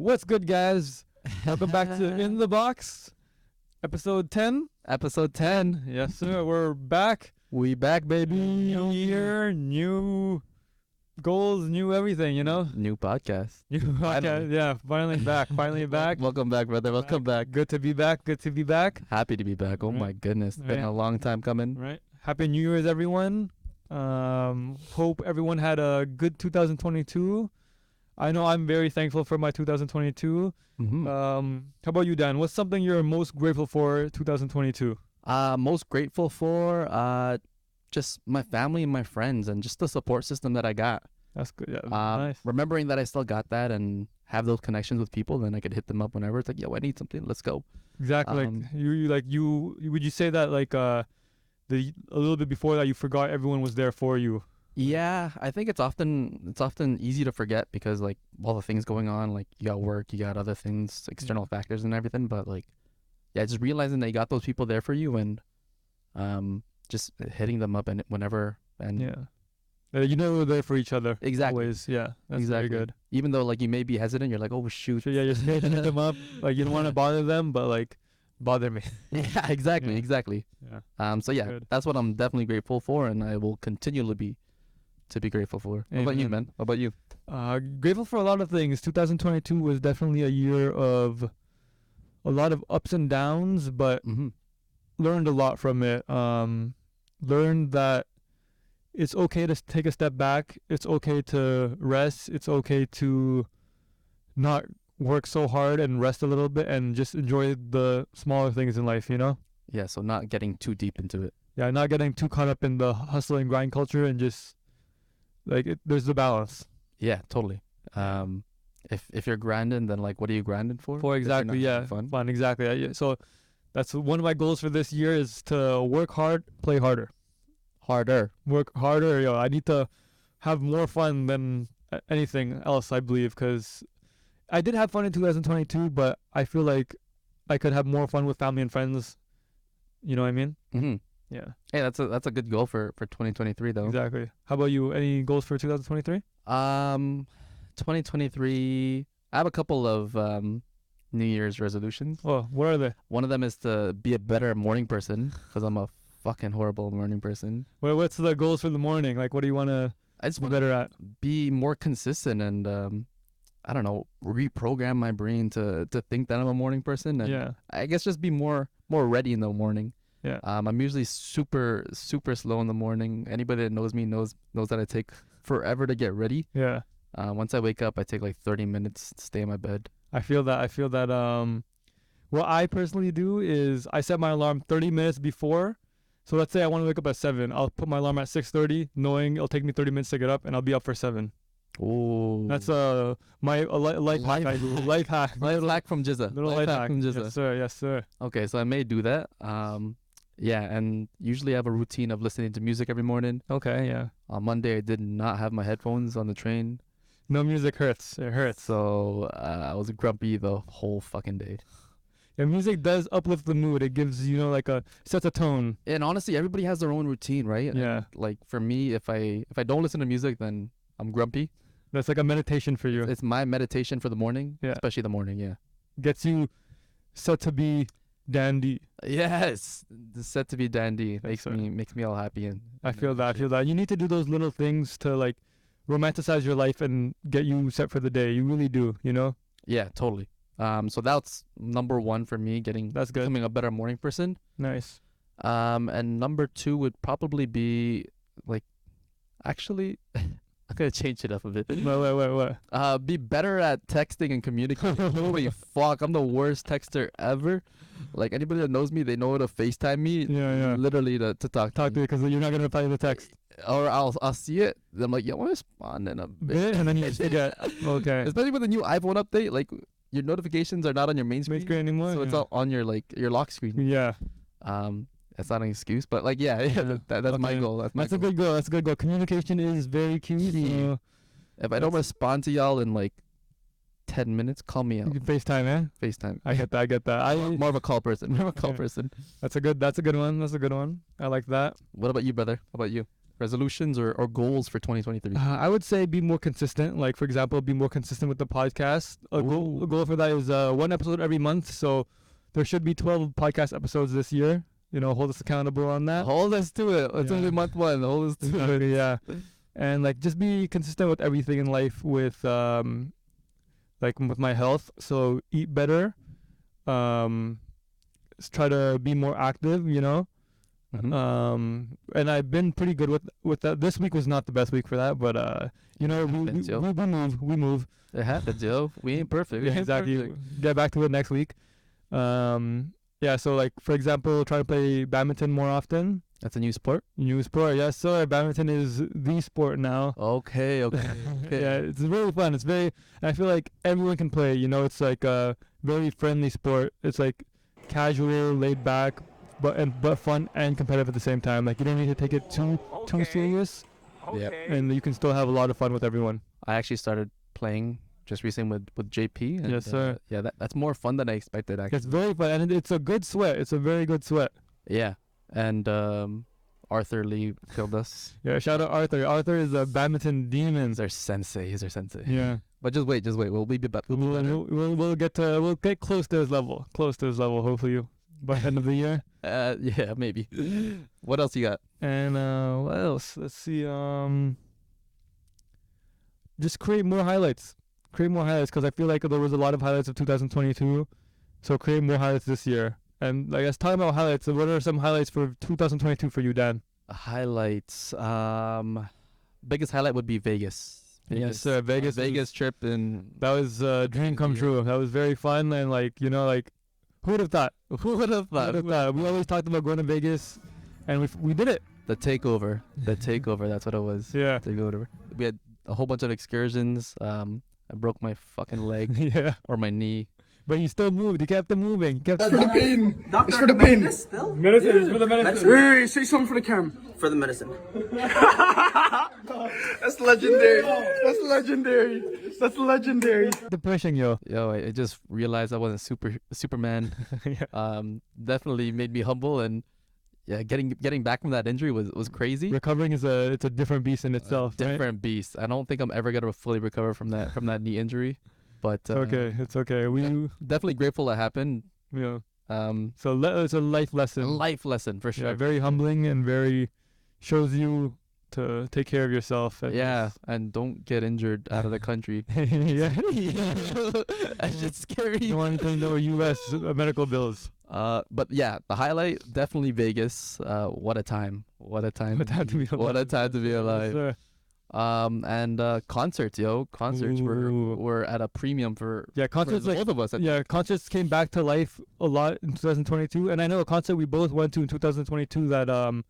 What's good, guys? Welcome back to In the Box, episode 10. Episode 10. Yes, sir. We're back. We back, baby. New year, new goals, new everything, you know? New podcast. New podcast. Yeah, finally back. Finally back. Welcome back, brother. Welcome back. Good to be back. Good to be back. Happy to be back. Oh Right. my goodness. Been Right. a long time coming. Right. Happy New Year's, everyone. Hope everyone had a good 2022. I know I'm very thankful for my 2022. Mm-hmm. How about you, Dan? What's something you're most grateful for 2022? Most grateful for just my family and my friends and just the support system that I got. That's good. Yeah, nice. Remembering that I still got that and have those connections with people, then I could hit them up whenever. It's like, yo, I need something. Let's go. Exactly. You would you say that a little bit before that you forgot everyone was there for you? Yeah, I think it's often easy to forget because like all the things going on, like you got work, you got other things, external factors and everything. But like, yeah, just realizing that you got those people there for you and just hitting them up and whenever and You know we're there for each other. exactly. Always. Yeah. That's Exactly. very good. Even though like you may be hesitant, you're like, oh shoot. So yeah, you're scared to hit them up. Like you don't want to bother them, but like bother me. Yeah, exactly, Yeah. exactly. Yeah. So yeah, Good. that's what I'm definitely grateful for, and I will continually be grateful for. What about you, Amen. man? What about you? Grateful for a lot of things. 2022 was definitely a year of a lot of ups and downs, but Mm-hmm. learned a lot from it. Learned that it's okay to take a step back. It's okay to rest. It's okay to not work so hard and rest a little bit and just enjoy the smaller things in life, you know? Yeah, so not getting too deep into it. Yeah, not getting too caught up in the hustle and grind culture and just there's the balance. Yeah, totally. If you're grinding, then like, what are you grinding for? For If you're exactly, not yeah. having fun. Exactly. Yeah. So that's one of my goals for this year is to work hard, play harder. Harder. Work harder. Yo, I need to have more fun than anything else, I believe, because I did have fun in 2022, but I feel like I could have more fun with family and friends. You know what I mean? Mm-hmm. Yeah. Hey, that's a good goal for 2023 though. Exactly. How about you? Any goals for 2023? 2023. I have a couple of New Year's resolutions. Oh, what are they? One of them is to be a better morning person because I'm a fucking horrible morning person. What's the goals for the morning? Like, what do you want to I just be want to better at? be more consistent and I don't know, reprogram my brain to think that I'm a morning person and Yeah. I guess just be more ready in the morning. Yeah. I'm usually super slow in the morning. Anybody that knows me knows that I take forever to get ready. Yeah. Once I wake up, I take like 30 minutes to stay in my bed. I feel that. What I personally do is I set my alarm 30 minutes before. So let's say I want to wake up at 7. I'll put my alarm at 6:30, knowing it'll take me 30 minutes to get up, and I'll be up for 7. Oh, That's my life hack. I do. Life hack. life hack from Jizza. Little life hack. from Jizza. Yes, sir. Yes, sir. Okay, so I may do that. Yeah, and usually I have a routine of listening to music every morning. Okay. Yeah. On Monday, I did not have my headphones on the train, No music hurts. It hurts. so I was grumpy the whole fucking day. Yeah, music does uplift the mood. It gives like a sets a tone. And honestly, everybody has their own routine, right? Yeah. And, like for me, if I don't listen to music, then I'm grumpy. That's like a meditation for you. It's my meditation for the morning, Yeah. especially the morning. Yeah. Gets you set to be dandy. Yes, it's set to be dandy. Yes, Makes me all happy and I feel that. You need to do those little things to like romanticize your life and get you set for the day. You really do, you know? Yeah, totally. So that's number one for me, That's good. becoming a better morning person. Nice. And number two would probably be like, actually, I'm gonna change it up a bit. What? Be better at texting and communicating. Holy fuck, I'm the worst texter ever. Like anybody that knows me, they know how to FaceTime me. Yeah. Literally to talk Talk to me because you're not gonna reply to the text. Or I'll see it. Then I'm like, yeah, I want to respond in a bit. And then you forget. Okay. Especially with the new iPhone update, like your notifications are not on your main screen, Screen anymore. so it's all on your lock screen. Yeah. That's not an excuse, but like that's my Okay. goal. That's a good goal. That's a good goal. Communication is very key. If I don't respond to y'all in like 10 minutes, call me You out. can FaceTime, man. FaceTime. I get that. More of a call person. Okay. person. That's a good one. I like that. What about you, brother? How about you? resolutions or goals for 2023? I would say be more consistent. Like, for example, be more consistent with the podcast. A goal for that is 1 episode every month. So there should be 12 podcast episodes this year. Hold us accountable on that. Hold us to it. It's only month 1. Hold us to it. Yeah. And like just be consistent with everything in life with like with my health. So eat better. Try to be more active, Mhm. and I've been pretty good with that. This week was not the best week for that, but we move. It happens, yo. We ain't perfect. We Yeah, ain't exactly. perfect. Get back to it next week. Yeah. So like for example, try to play badminton more often. That's a new sport. New sport, yes sir. Badminton is the sport now. Okay. Yeah, it's really fun. And I feel like everyone can play. It's like a very friendly sport. It's like casual, laid back, but fun and competitive at the same time. Like you don't need to take it too serious, Yep. and you can still have a lot of fun with everyone. I actually started playing just recently with JP. And, Yes, sir. Yeah, that's more fun than I expected, actually. It's very fun, and it's a good sweat. It's a very good sweat. Yeah. And Arthur Lee killed us. Yeah, shout out Arthur. Arthur is a badminton demon. He's our sensei. Yeah. But just wait. We'll be better. We'll get close to his level. Hopefully by the end of the year. Yeah, maybe. What else you got? And what else? Let's see. Just create more highlights. Because I feel like there was a lot of highlights of 2022. So create more highlights this year. And I guess talking about highlights, what are some highlights for 2022 for you, Dan? Highlights. Biggest highlight would be Vegas. Yes, sir. Vegas trip, and that was a dream come true. That was very fun, and who would have thought? Who would have thought? We always talked about going to Vegas, and we did it. The takeover. That's what it was. Yeah. Takeover. We had a whole bunch of excursions. I broke my fucking leg. Yeah. Or my knee. But you still moved. You kept it moving. It's for the pain. It's for the pain. Still? Medicine is for the medicine. Hey, say something for the cam. For the medicine. That's legendary. That's legendary. Depression, yo. Yo, I just realized I wasn't Superman. Yeah. Definitely made me humble, and yeah, getting back from that injury was crazy. Recovering is a different beast in itself. Different beast. I don't think I'm ever gonna fully recover from that knee injury, but It's okay. We definitely grateful it happened. So it's a life lesson. Life lesson for sure. Yeah, very humbling and very shows you to take care of yourself. And don't get injured out of the country. Yeah. That's just scary. You want to know U.S. medical bills. But yeah, the highlight definitely Vegas. What a time! What a time! What a time to be alive. What a time to be alive. Yes, And concerts, yo. Concerts were at a premium for concerts both of us. Concerts came back to life a lot in 2022, and I know a concert we both went to in 2022 that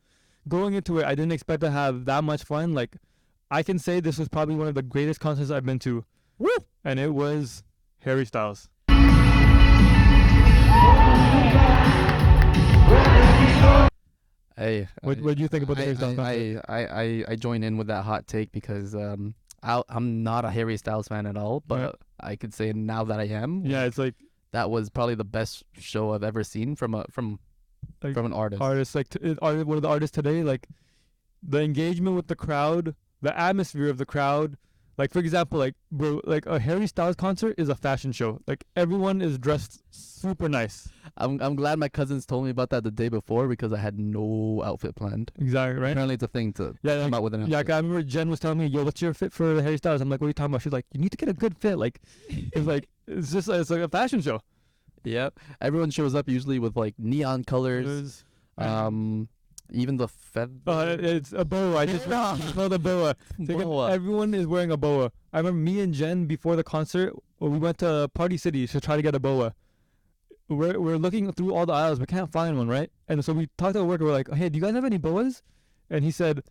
going into it I didn't expect to have that much fun. Like I can say this was probably one of the greatest concerts I've been to. Woo! And it was Harry Styles. Hey, What do you think about the Harry Styles concert? I join in with that hot take because I'm not a Harry Styles fan at all, but I could say now that I am. Yeah, it's like that was probably the best show I've ever seen from an artist. One of the artists today, like the engagement with the crowd, the atmosphere of the crowd. Like for example, like a Harry Styles concert is a fashion show. Like everyone is dressed super nice. I'm glad my cousins told me about that the day before because I had no outfit planned. Exactly, right? Apparently it's a thing to come out with an outfit. Yeah, I remember Jen was telling me, "Yo, what's your fit for Harry Styles?" I'm like, "What are you talking about?" She's like, "You need to get a good fit." Like, it's like a fashion show. Yeah, everyone shows up usually with like neon colors. Even the feather. It's a boa. I just smell the boa. Everyone is wearing a boa. I remember me and Jen before the concert. We went to Party City to try to get a boa. We're looking through all the aisles. We can't find one, right? And so we talked to a worker. We're like, "Hey, do you guys have any boas?" And he said,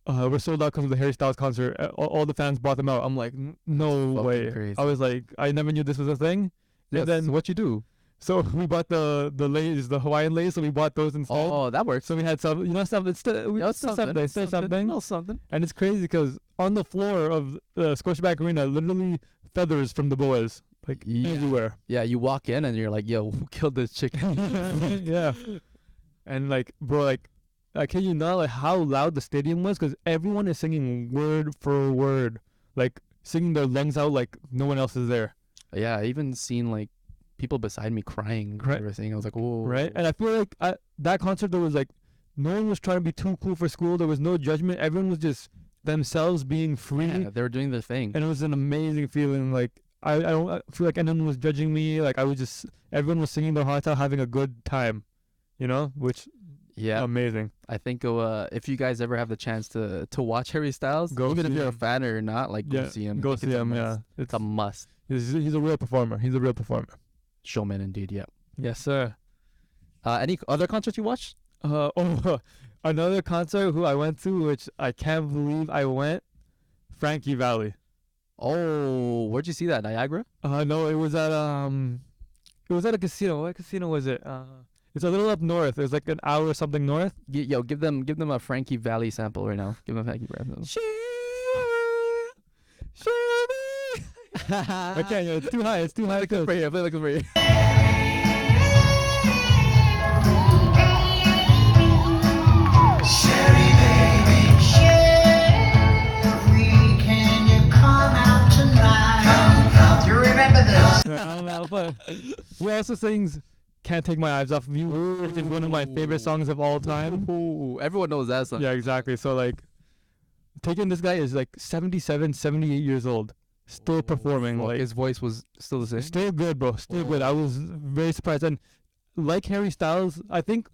"We're sold out because of the Harry Styles concert. All the fans brought them out." I'm like, "No way!" Crazy. I was like, "I never knew this was a thing." Yes. And then What you do? So we bought the lays, the Hawaiian lays. So we bought those instead. Oh, that works. So we had some, something. It's still something. And it's crazy because on the floor of Scotiabank Arena, literally feathers from the boas, like everywhere. Yeah, you walk in and you're like, "Yo, who killed this chicken?" Yeah. And like, bro, like I kid you not, like how loud the stadium was, because everyone is singing word for word, like singing their lungs out, like no one else is there. Yeah, I even seen like people beside me crying. Right. They were saying, I was like, whoa. Right, and I feel like that concert, there was like no one was trying to be too cool for school. There was no judgment. Everyone was just themselves, being free, Yeah, they were doing their thing. and it was an amazing feeling. Like I don't feel like anyone was judging me. Like I was just, everyone was singing their hearts out, having a good time, you know, which Yeah, amazing. I think if you guys ever have the chance to watch Harry Styles, Go even if see you're a him. fan or not, like go Yeah, see him. go I think see it's a him. must. Yeah, It's a must. he's a real performer. He's a real performer. Showman indeed. Yeah. Yes, sir. Any other concerts you watched? Another concert who I went to, which I can't believe I went, Frankie Valley. Oh, where'd you see that? Niagara? No, it was at a casino. What casino was it? It's a little up north. It was like an hour or something north. Yo, give them a Frankie Valley sample right now. Give them a Frankie Valley. I can't. It's too high. It's too high. Play like for you. Sherry, baby, Sherry, can you come out tonight? Come, you remember this? I don't know, but who also sings "Can't Take My Eyes Off of You," which is one of my favorite songs of all time. Ooh, everyone knows that song. Yeah, exactly. So like, taking this guy is like 77, 78 years old, still performing. Fuck, Like, his voice was still the same. still good, bro. Still good. I was very surprised. And like Harry Styles, I think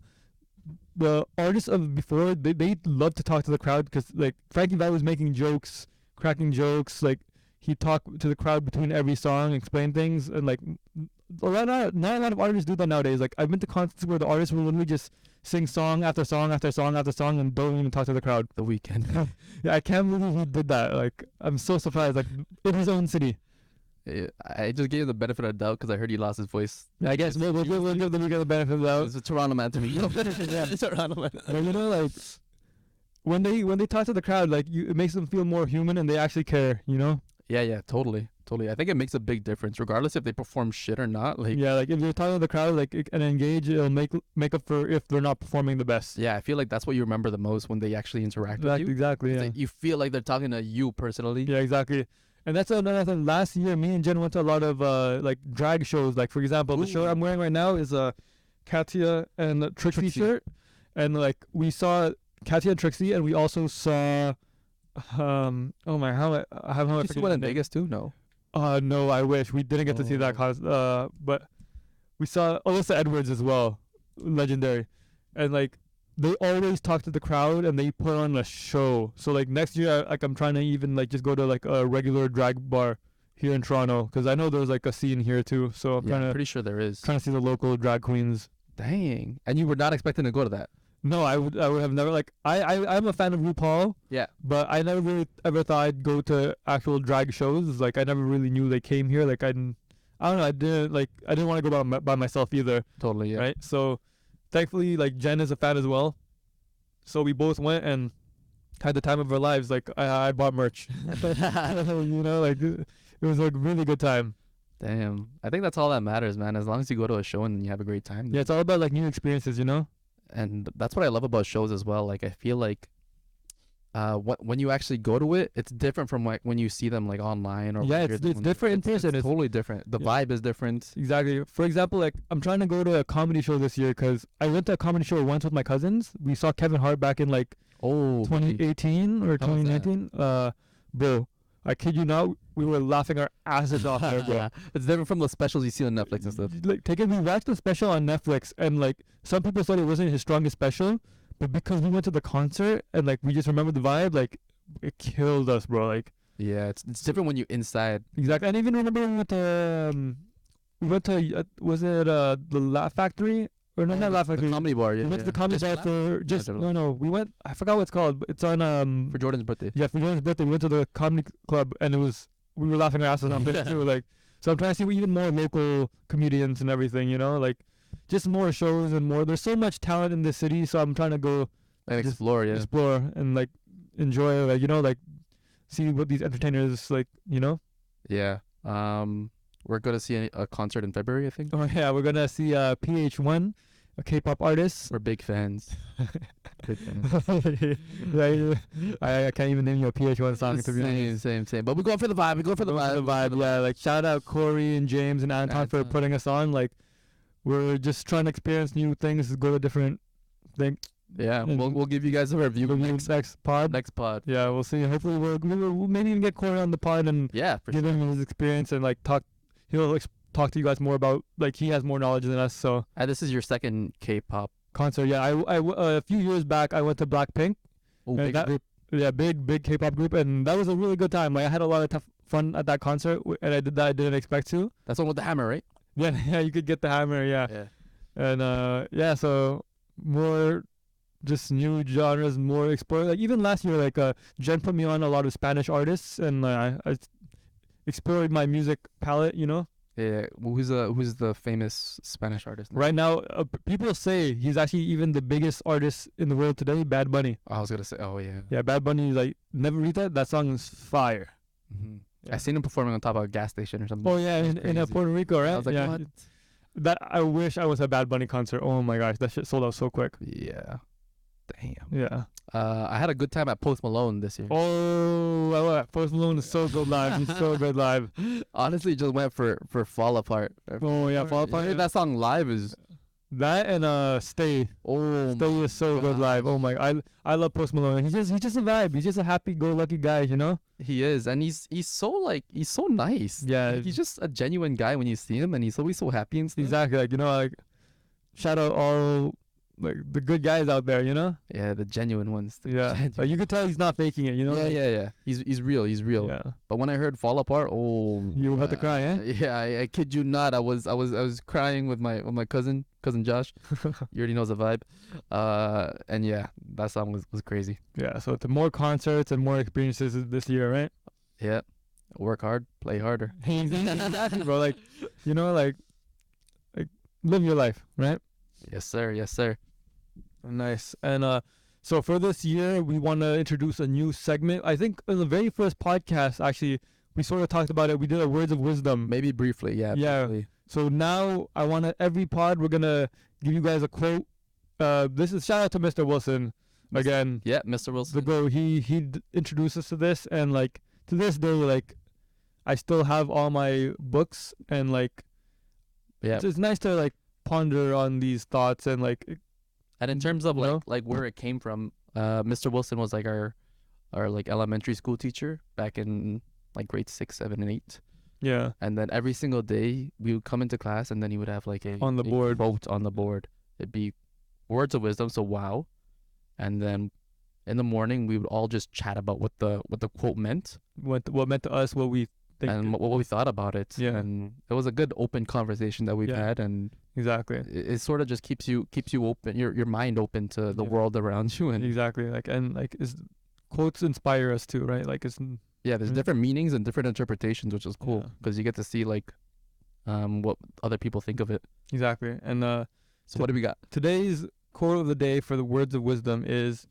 the artists of before, they love to talk to the crowd, because like Frankie Valli was making jokes, cracking jokes. Like he talked to the crowd between every song, explain things, and like not a lot of artists do that nowadays. Like I've been to concerts where the artists will literally just sing song after song after song after song and don't even talk to the crowd. The Weekend. Yeah, I can't believe he did that. Like I'm so surprised. Like in his own city. I just gave him the benefit of the doubt because I heard he lost his voice. Yeah, I guess we'll give them the benefit of the doubt. It's a Toronto man to me. It's a Toronto man. But you know, like when they talk to the crowd, like it makes them feel more human and they actually care. You know? Yeah, totally. I think it makes a big difference, regardless if they perform shit or not. Like, Yeah, like if you're talking to the crowd, like and engage, it'll make up for if they're not performing the best. yeah, I feel like that's what you remember the most when they actually interact with you. Exactly. It's Yeah. like you feel like they're talking to you personally. Yeah, exactly. And that's another thing. Last year, me and Jen went to a lot of like drag shows. Like for example, the show I'm wearing right now is a Katia and Trixie shirt, and like we saw Katia and Trixie, and we also saw oh my, how Did you see one in Vegas too? No. No, I wish we didn't get to see that but we saw Alyssa Edwards as well, legendary, and like they always talk to the crowd and they put on a show. So like next year, I'm trying to even like just go to like a regular drag bar here in Toronto, because I know there's like a scene here too. So I'm Yeah, I'm pretty sure there is. trying to see the local drag queens. Dang. And you were not expecting to go to that. No, I would have never, like I'm a fan of RuPaul, Yeah. but I never really ever thought I'd go to actual drag shows. Like I never really knew they came here. Like I don't know. I didn't want to go by myself either. Totally. Yeah. Right. So thankfully, like Jen is a fan as well. So we both went and had the time of our lives. Like I bought merch. You know, like it was like a really good time. Damn. I think that's all that matters, man. As long as you go to a show and you have a great time. Yeah, it's all about like new experiences, you know. And that's what I love about shows as well. Like I feel like when you actually go to it, it's different from like when you see them like online or Yeah, when it's you're- when- different in person. It's It's totally different. The Yeah. vibe is different. Exactly. For example, like I'm trying to go to a comedy show this year because I went to a comedy show once with my cousins. We saw Kevin Hart back in like Oh, 2018 or How was that? 2019. Bro, I kid you not, we were laughing our asses off there, bro. it's different from the specials you see on Netflix and stuff. Like, we watched the special on Netflix, and like some people thought it wasn't his strongest special, but because we went to the concert and like we just remembered the vibe, like it killed us, bro. Like Yeah, it's different when you inside. exactly. And even remember we went to was it the Laugh Factory or no, not Laugh The Factory? comedy bar. Yeah, We went to the yeah. comedy Just bar Laugh? for just don't know. no. We went. I forgot what it's called, but it's on For Jordan's birthday. Yeah, for Jordan's birthday, we went to the comedy club, and we were laughing our asses off there too. Like, so I'm trying to see even more local comedians and everything, you know, like just more shows and more. There's so much talent in this city, so I'm trying to go And Just explore, yeah. explore and like enjoy, like, you know, like see what these entertainers like, you know. Yeah. We're going to see a concert in February, I think. Oh yeah, we're gonna see PH1 K-pop artist. We're big fans. Big fans. I can't even name you a PH1 song to be honest. Same. But we're going for the vibe. We're going for the vibe. Yeah, like shout out Corey and James and Anton for putting us on. Like we're just trying to experience new things, go to different things. Yeah, we'll give you guys a review Next pod. next pod. Yeah, we'll see. Hopefully we'll maybe even get Corey on the pod and Yeah, for give sure. him his experience and like talk. He'll talk to you guys more about, like, he has more knowledge than us. So This is your second K-pop. concert. Yeah, I a few years back I went to Blackpink. Oh, And big that- group. Yeah, big K-pop group, and that was a really good time. Like I had a lot of fun at that concert, and I did that I didn't expect to. That's the one with the hammer, right? Yeah, yeah, you could get the hammer. Yeah, Yeah. and yeah, so more just new genres, more explore. Like even last year, like Jen put me on a lot of Spanish artists, and I explored my music palette. You know, Yeah. Who's the famous Spanish artist? right now people say he's actually even the biggest artist in the world today. Bad Bunny. I was gonna say. Oh yeah. Yeah, Bad Bunny. Like never read that. That song is fire. Mm-hmm. Yeah. I seen him performing on top of a gas station or something. Oh yeah, That's in crazy. Puerto Rico, right? I was like, yeah. what? That I wish I was at Bad Bunny concert. Oh my gosh, that shit sold out so quick. Yeah. Damn. Yeah. I had a good time at Post Malone this year. Oh, I love that. Post Malone is so good live. He's so good live. Honestly, just went for Fall Apart. Oh yeah, Fall Apart. Yeah, that song live is That and Stay. oh Stay is so good live. Oh my, I love Post Malone. He's just a vibe. He's just a happy-go-lucky guy, you know. he is, and he's so nice. Yeah. Like, he's just a genuine guy when you see him, and he's always so happy and stuff. Exactly. Like, you know, like shout out all like the good guys out there, you know. Yeah, the genuine ones. Yeah. Like you could tell he's not faking it, you know. Yeah. He's real. He's real. Yeah. But when I heard Fall Apart, oh, You had to cry, eh? Yeah, I kid you not. I was crying with my cousin Josh. You already knows the vibe. And yeah, that song was crazy. Yeah. So to more concerts and more experiences this year, right? Yeah, work hard, play harder. Exactly, bro. Like, you know, like live your life, right? Yes, sir. Yes, sir. Nice. And so for this year, we want to introduce a new segment. I think in the very first podcast, actually, we sort of talked about it. We did a words of wisdom. Maybe briefly. Yeah. Yeah. Briefly. So now I want to, every pod, we're going to give you guys a quote. This is shout out to Mr. Wilson again. Yeah, Mr. Wilson. The bro, he introduced us to this, and like to this day, like I still have all my books, and like Yeah. it's nice to like ponder on these thoughts and like And in terms of You know? like where it came from, Mr. Wilson was like our like elementary school teacher back in like grade 6, 7, and 8. yeah. And then every single day we would come into class, and then he would have like a On the a board. quote on the board. It'd be words of wisdom, so wow. And then in the morning we would all just chat about what the quote meant What meant to us, what we think. and what we thought about it. Yeah. And it was a good open conversation that we've Yeah. had, and Exactly. it sort of just keeps you open, your mind open to the Yeah. world around you. And Exactly. Like, and like quotes inspire us too, right? Like it's yeah, there's Mm. different meanings and different interpretations, which is cool Yeah. because you get to see like what other people think of it. exactly. And So what do we got? today's quote of the day for the words of wisdom is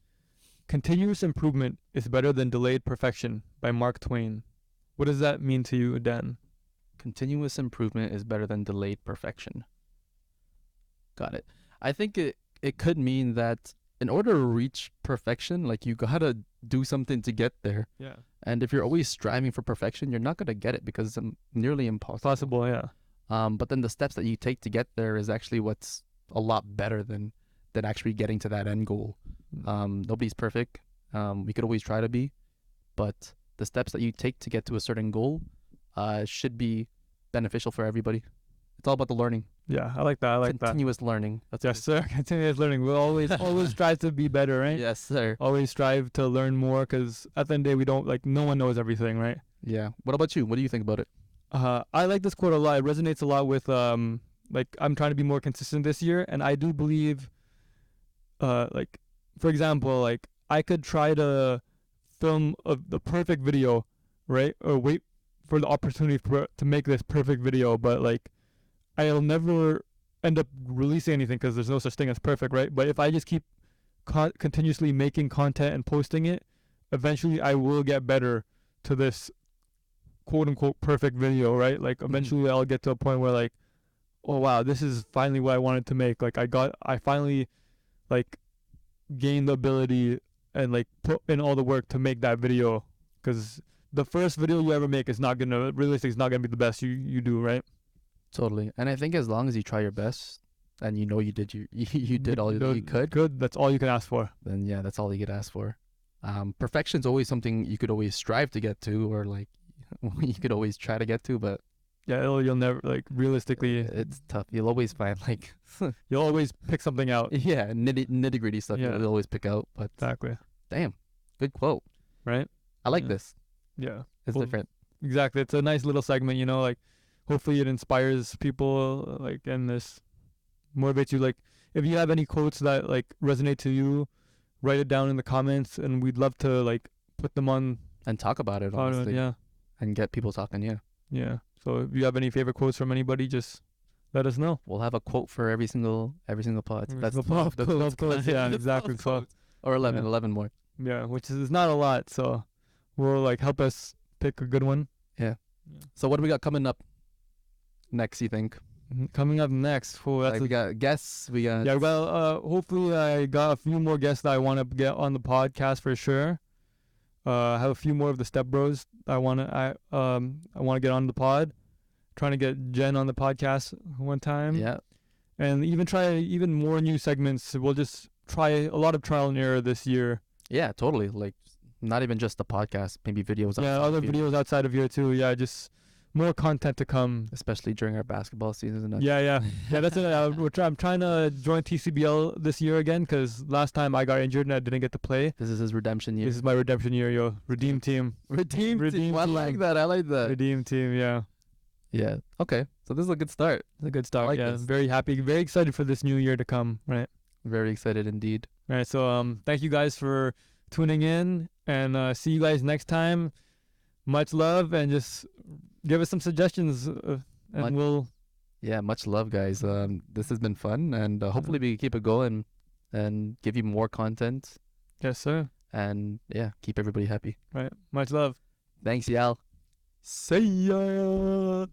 continuous improvement is better than delayed perfection by Mark Twain. What does that mean to you, Dan? Continuous improvement is better than delayed perfection. Got it. I think it could mean that in order to reach perfection, like you gotta do something to get there. Yeah. And if you're always striving for perfection, you're not gonna get it because it's nearly impossible. Possible, yeah. But then the steps that you take to get there is actually what's a lot better than actually getting to that end goal. Nobody's perfect. We could always try to be, but the steps that you take to get to a certain goal should be beneficial for everybody. It's all about the learning. Yeah, I like that. I like that. Continuous learning. That's Yes, sir. Continuous learning. We'll always strive to be better, right? Yes, sir. Always strive to learn more, because at the end of the day, we don't, like, no one knows everything, right? Yeah. What about you? What do you think about it? I like this quote a lot. It resonates a lot with, like, I'm trying to be more consistent this year, and I do believe, like, for example, like, I could try to film the perfect video, right? Or wait for the opportunity to make this perfect video, but, like, I'll never end up releasing anything because there's no such thing as perfect, right? But if I just keep continuously making content and posting it, eventually I will get better to this quote unquote perfect video, right? Like eventually I'll get to a point where like, oh wow, this is finally what I wanted to make. Like I finally like gained the ability and like put in all the work to make that video, because the first video you ever make is not gonna realistically it's not gonna be the best you do, right? Totally. And I think as long as you try your best and you know you did you did all you could, Good. That's all you can ask for. then yeah, that's all you could ask for. Perfection's always something you could always strive to get to, or like you could always try to get to, but Yeah, you'll never like realistically. it's tough. You'll always find like You'll always pick something out. yeah, nitty gritty stuff Yeah. you'll always pick out. But Exactly. damn, good quote. Right. I like Yeah. this. Yeah. It's Well, different. Exactly. It's a nice little segment, you know, like hopefully it inspires people, like, and this motivates you. Like, if you have any quotes that like resonate to you, write it down in the comments, and we'd love to like put them on. And talk about it, honestly. Yeah. And get people talking, yeah. Yeah. So if you have any favorite quotes from anybody, just let us know. We'll have a quote for every single pod. Every That's single 12 pod. 12 quotes, yeah, exactly, 12 12. quotes. Or 11, Yeah. 11 more. Yeah, which is not a lot. So will like help us pick a good one. So what do we got coming up next, you think? Coming up next, that's Like, we got guests, we got... yeah. Well, hopefully I got a few more guests that I want to get on the podcast for sure. I have a few more of the Step Bros I want to get on the pod. Trying to get Jen on the podcast one time. Yeah. And try even more new segments. We'll just try a lot of trial and error this year. Yeah, totally. Like, not even just the podcast, maybe videos. Yeah, outside other of here, videos outside of here too. Yeah, just more content to come. especially during our basketball season. And Yeah. That's it. I'm trying to join TCBL this year again, because last time I got injured and I didn't get to play. This is his redemption year. This is my redemption year, yo. Redeem team. Redeem Redeem team. I like team. that. I like that. Redeem team, yeah. Yeah. Okay. So this is a good start. It's a good start. like Yeah. this. Very happy, very excited for this new year to come, right? Very excited indeed. Right. So thank you guys for tuning in, and see you guys next time. Much love, and just give us some suggestions, and Much- we'll Yeah, much love, guys. This has been fun, and hopefully we keep it going and give you more content, yes, sir. and yeah, keep everybody happy. Right. Much love. Thanks, Yal. See ya.